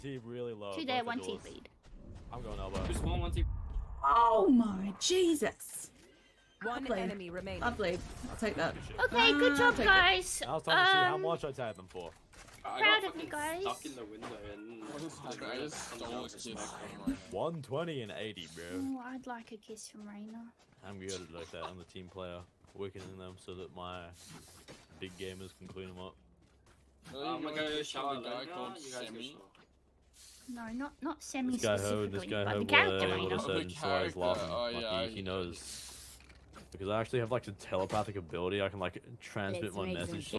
T really low. Two there, both one the T doors. lead. I'm going elbow. Just one T. Oh my Jesus. One Lovely. enemy remaining. Lovely. I'll take that. Okay, good job, take it. guys. I was trying to see how much I tagged them for. I Proud got of you fucking guys. stuck in the window and I just stole a kiss from right 120 and 80, bro. Oh, I'd like a kiss from Reina. I'm good at like that. I'm the team player, weakening them so that my big gamers can clean them up. now. I'm gonna go shower a guy later. called You guys go Semi. shower. No, not semi This guy specifically, but the Ho, character what I Reina. said, The so I was character, laughing. oh, Like, yeah, he knows. Because I actually have like the telepathic ability. I can like transmit Let's my make some message